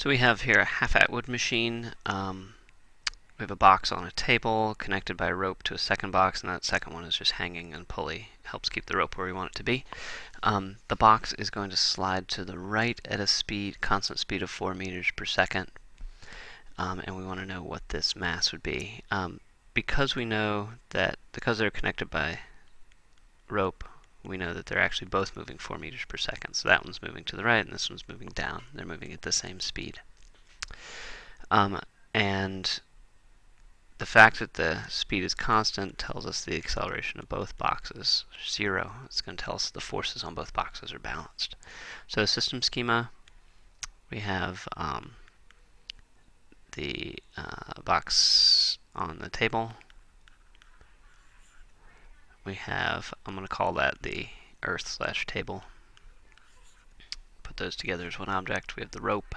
So we have here a half-Atwood machine. We have a box on a table connected by a rope to a second box, and that second one is just hanging, and pulley helps keep the rope where we want it to be. The box is going to slide to the right at a constant speed of 4 meters per second, and we want to know what this mass would be. Because they're connected by rope, we know that they're actually both moving 4 meters per second. So that one's moving to the right and this one's moving down. They're moving at the same speed. And the fact that the speed is constant tells us the acceleration of both boxes, 0. It's going to tell us the forces on both boxes are balanced. So system schema, we have the box on the table. We have, I'm going to call that the earth/table. Put those together as one object. We have the rope,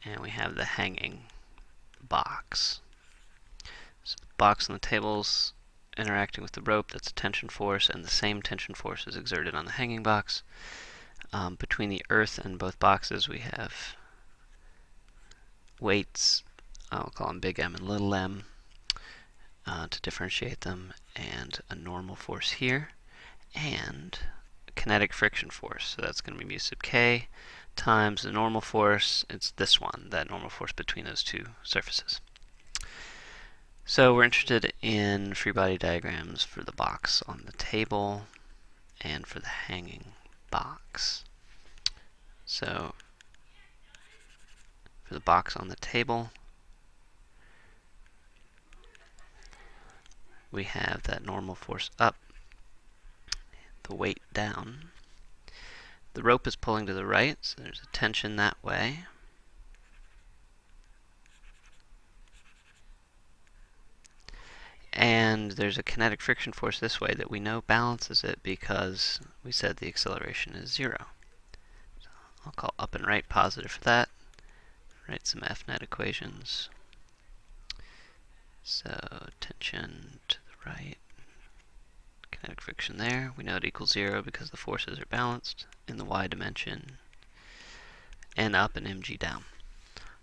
and we have the hanging box. So the box on the table's interacting with the rope, that's a tension force, and the same tension force is exerted on the hanging box. Between the earth and both boxes we have weights, I'll call them big M and little m, to differentiate them, and a normal force here, and a kinetic friction force. So that's going to be mu sub k times the normal force. It's this one, that normal force between those two surfaces. So we're interested in free body diagrams for the box on the table and for the hanging box. So for the box on the table, we have that normal force up, the weight down. The rope is pulling to the right, so there's a tension that way. And there's a kinetic friction force this way that we know balances it because we said the acceleration is 0. So I'll call up and right positive for that. Write some F-net equations. So tension to the right, kinetic friction there. We know it equals 0 because the forces are balanced in the y dimension, and up and mg down.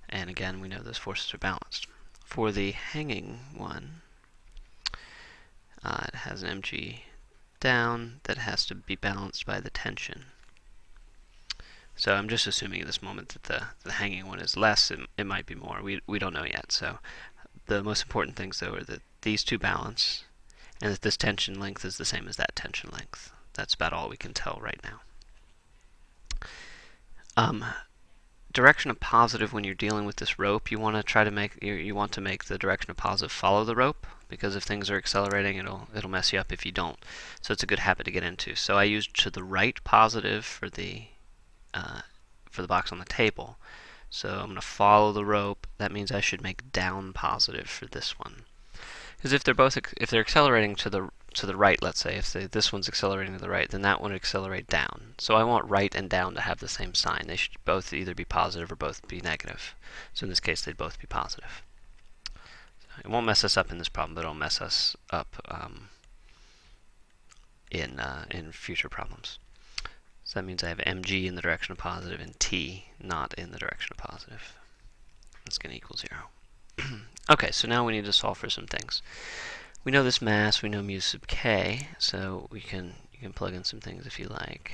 And again, we know those forces are balanced. For the hanging one, it has an mg down that has to be balanced by the tension. So I'm just assuming at this moment that the hanging one is less. It might be more. We don't know yet. So the most important things, though, are that these two balance, and that this tension length is the same as that tension length. That's about all we can tell right now. Direction of positive when you're dealing with this rope, you want to make the direction of positive follow the rope, because if things are accelerating, it'll mess you up if you don't. So it's a good habit to get into. So I used to the right positive for the box on the table. So I'm going to follow the rope. That means I should make down positive for this one. Because if they're accelerating to the right, let's say, if this one's accelerating to the right, then that one would accelerate down. So I want right and down to have the same sign. They should both either be positive or both be negative. So in this case, they'd both be positive. So it won't mess us up in this problem, but it'll mess us up in future problems. So that means I have mg in the direction of positive and t not in the direction of positive. That's going to equal 0. Okay, so now we need to solve for some things. We know this mass, we know mu sub k, so you can plug in some things if you like.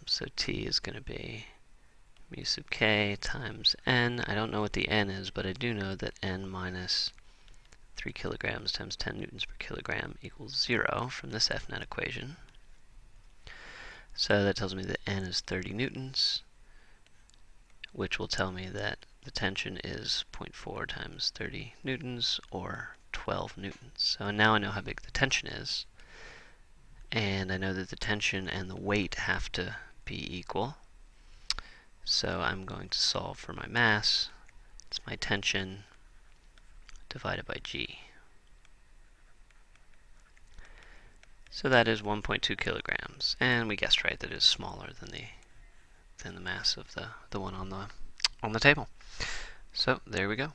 So t is going to be mu sub k times n. I don't know what the n is, but I do know that n minus 3 kilograms times 10 newtons per kilogram equals 0 from this F-net equation. So that tells me that n is 30 newtons, which will tell me that the tension is 0.4 times 30 newtons, or 12 newtons. So now I know how big the tension is, and I know that the tension and the weight have to be equal. So I'm going to solve for my mass. It's my tension divided by g. So that is 1.2 kilograms, and we guessed right that it is smaller than the mass of the one on the table. So there we go.